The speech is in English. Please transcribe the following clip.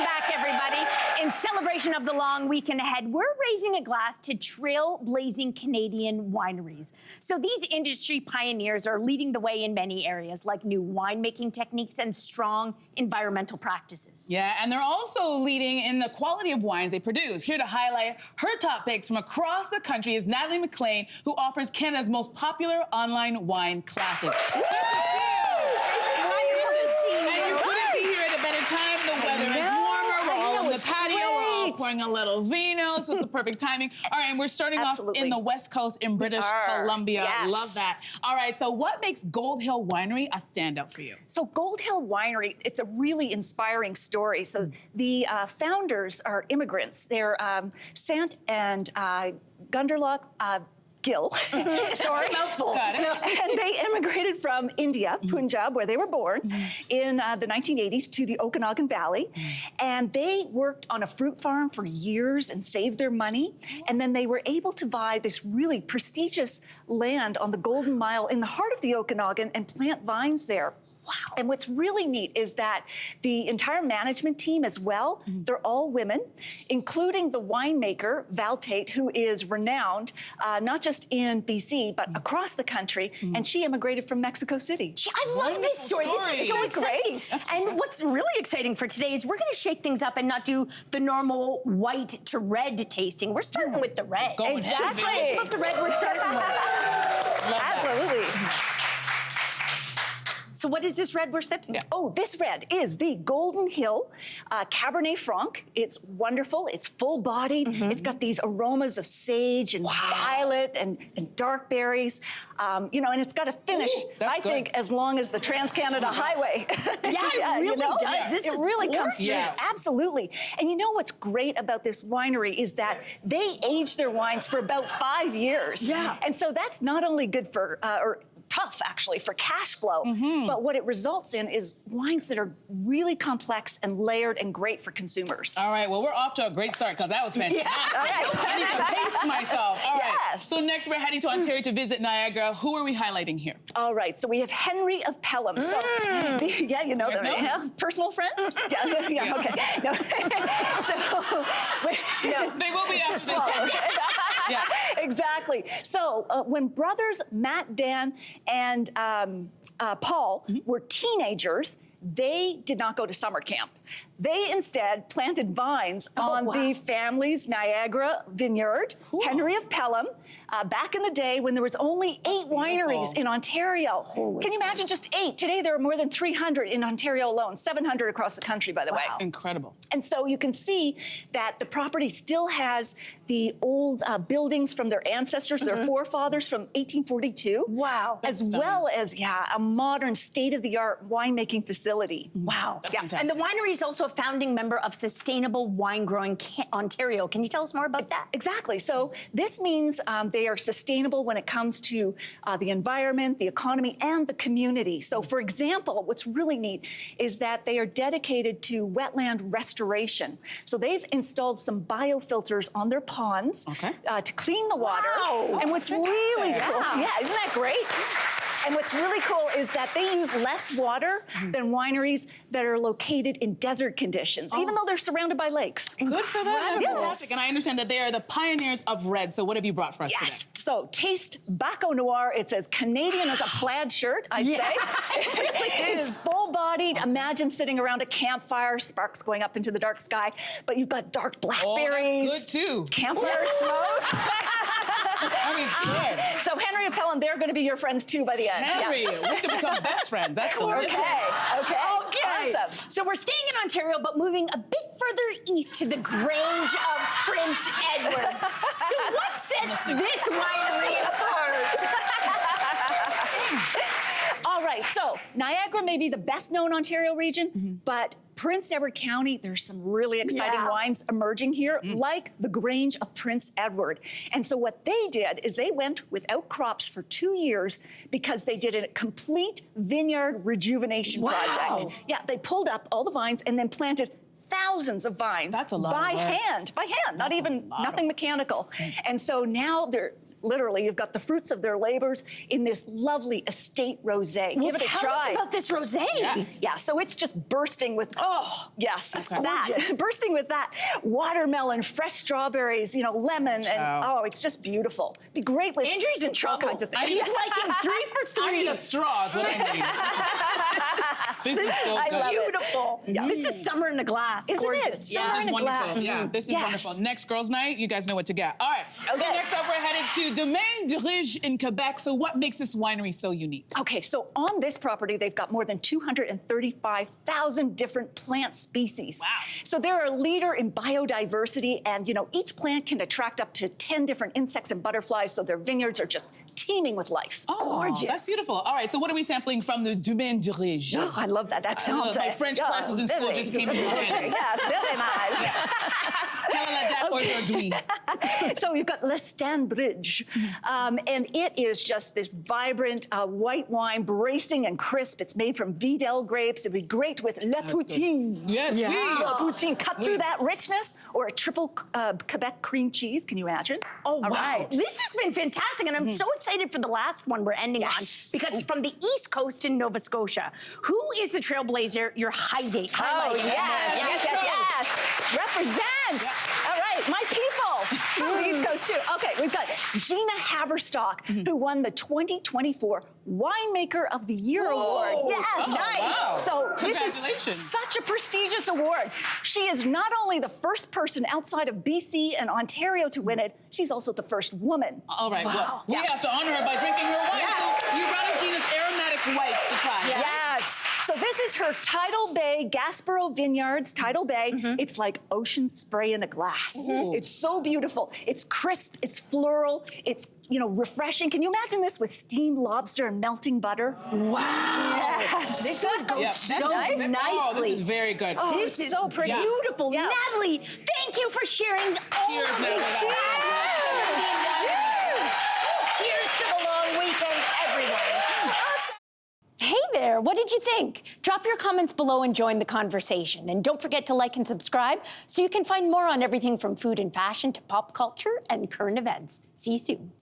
Welcome back, everybody. In celebration of the long weekend ahead, we're raising a glass to Trailblazing Canadian wineries. So these industry pioneers are leading the way in many areas, like new winemaking techniques and strong environmental practices. Yeah, and they're also leading in the quality of wines they produce. Here to highlight her top picks from across the country is Natalie MacLean, who offers Canada's most popular online wine classes. Pouring a little vino, so it's the perfect timing. All right, and we're starting off in the West Coast in British Columbia. Yes. Love that. All right, so what makes Gold Hill Winery a standout for you? So Gold Hill Winery, it's a really inspiring story. So the founders are immigrants. They're Sant and Gunderloch Gill. Sorry. Mouthful. Got it. And they immigrated from India, Punjab, where they were born, in the 1980s to the Okanagan Valley. And they worked on a fruit farm for years and saved their money. And then they were able to buy this really prestigious land on the Golden Mile in the heart of the Okanagan and plant vines there. Wow. And what's really neat is that the entire management team as well, they're all women, including the winemaker, Val Tate, who is renowned, not just in BC, but across the country, and she immigrated from Mexico City. I love this story. This is so exciting. And what's really exciting for today is we're going to shake things up and not do the normal white to red tasting. We're starting with the red. Exactly. So tell us about the red we're starting with. Absolutely. So what is this red we're sipping? Yeah. Oh, this red is the Golden Hill Cabernet Franc. It's wonderful. It's full-bodied. It's got these aromas of sage and violet and dark berries. You know, and it's got a finish, I think, as long as the Trans-Canada Highway. Yeah, it really does. This it is really gorgeous. comes through. Yes. Absolutely. And you know what's great about this winery is that they age their wines for about 5 years. Yeah. And so that's not only good for, or tough, actually, for cash flow, but what it results in is wines that are really complex and layered and great for consumers. All right, well, we're off to a great start because that was fantastic. All right. I need to pace myself. All right. Yes. So next we're heading to Ontario to visit Niagara. Who are we highlighting here? All right, so we have Henry of Pelham. So, yeah, you know them, yeah? Personal friends? Yeah, okay. No. So, no. They will be after this. Yeah. Exactly. So when brothers Matt, Dan, and Paul were teenagers, they did not go to summer camp. They instead planted vines on the family's Niagara Vineyard, Henry of Pelham, back in the day when there was only 8 wineries in Ontario. Can you imagine just 8? Today there are more than 300 in Ontario alone, 700 across the country, by the way. Incredible. And so you can see that the property still has the old buildings from their ancestors, their forefathers from 1842. Wow. As well as, a modern state-of-the-art winemaking facility. Wow. That's fantastic. And the winery is also a founding member of Sustainable Wine Growing Ontario. Can you tell us more about that? Exactly. So this means they are sustainable when it comes to the environment, the economy, and the community. So, for example, what's really neat is that they are dedicated to wetland restoration. So they've installed some biofilters on their ponds to clean the water. Wow. And what's really cool, isn't that great? And what's really cool is that they use less water than wineries that are located in desert conditions, even though they're surrounded by lakes. Good for them. That's fantastic. And I understand that they are the pioneers of red. So what have you brought for us today? So taste Baco Noir. It's as Canadian as a plaid shirt, I'd say. It's full-bodied. Imagine sitting around a campfire, sparks going up into the dark sky, but you've got dark blackberries. Oh, that's good too. Campfire smoke. I mean, good. So Henry of Pelham, they're going to be your friends too by the end. Henry, we can become best friends. That's delicious. Okay. Awesome. So we're staying in Ontario, but moving a bit further east to the Grange of Prince Edward. So what sets this winery apart? All right, so Niagara may be the best known Ontario region, but Prince Edward County, there's some really exciting wines emerging here, like the Grange of Prince Edward. And so what they did is they went without crops for 2 years because they did a complete vineyard rejuvenation project. Yeah, they pulled up all the vines and then planted thousands of vines That's a lot by hand, nothing mechanical. And so now they're literally, you've got the fruits of their labors in this lovely estate rosé. Well, Give it a tell try. us about this rosé. Yeah, so it's just bursting with, yes, That's that. gorgeous. Bursting with that watermelon, fresh strawberries, you know, lemon, and it's just beautiful. Be great with Andrea's in all trouble. kinds of things. She's liking 3 for 3. I need a straw is what I need. This is so I good. love it. Beautiful. This is summer in a glass. Isn't it? Gorgeous. Summer This in is a wonderful. glass. Yeah, this is Yes. wonderful. Next girls' night, you guys know what to get. All right. So Okay. next up, we're headed to Domaine de Riche in Quebec. So what makes this winery so unique? Okay, so on this property, they've got more than 235,000 different plant species. Wow. So they're a leader in biodiversity, and you know, each plant can attract up to 10 different insects and butterflies, so their vineyards are just teeming with life. Gorgeous. That's beautiful. All right, so what are we sampling from the Domaine de Riche? Oh, I love that. That I love sounds my French classes in school just came in handy. Yes, very nice. Quelle est la date aujourd'hui? So we've got Le Stand Bridge, and it is just this vibrant white wine, bracing and crisp. It's made from Vidal grapes. It'd be great with Le Poutine. Yes, Le oui. Poutine, cut through Oui. that richness, or a triple Quebec cream cheese. Can you imagine? Oh, All wow. right. This has been fantastic, and I'm so excited for the last one we're ending Yes. on, because it's from the East Coast in Nova Scotia. Who is the trailblazer you're highlighting? Oh, yes. Represent. All right, my people. From the East Coast, too. Okay, we've got Gina Haverstock, who won the 2024 Winemaker of the Year Award. Yes. Oh, wow. So this is Congratulations. such a prestigious award. She is not only the first person outside of BC and Ontario to win it, she's also the first woman. All right, well, we Yeah. have to honor her by drinking her wine. Yeah. So you brought us Gina's aromatic white to try. Yes. So this is her Tidal Bay Gaspereau Vineyards, Tidal Bay. It's like ocean spray in a glass. It's so beautiful. It's crisp, it's floral, it's, you know, refreshing. Can you imagine this with steamed lobster and melting butter? Wow. Yes. This would go Yeah. so nice. Oh, nicely. this is very good. Oh, This it's is so pretty. beautiful. Yeah. Natalie, thank you for sharing all Cheers, of Natalie. these. Cheers to the long weekend, everyone. Hey there, what did you think? Drop your comments below and join the conversation. And don't forget to like and subscribe so you can find more on everything from food and fashion to pop culture and current events. See you soon.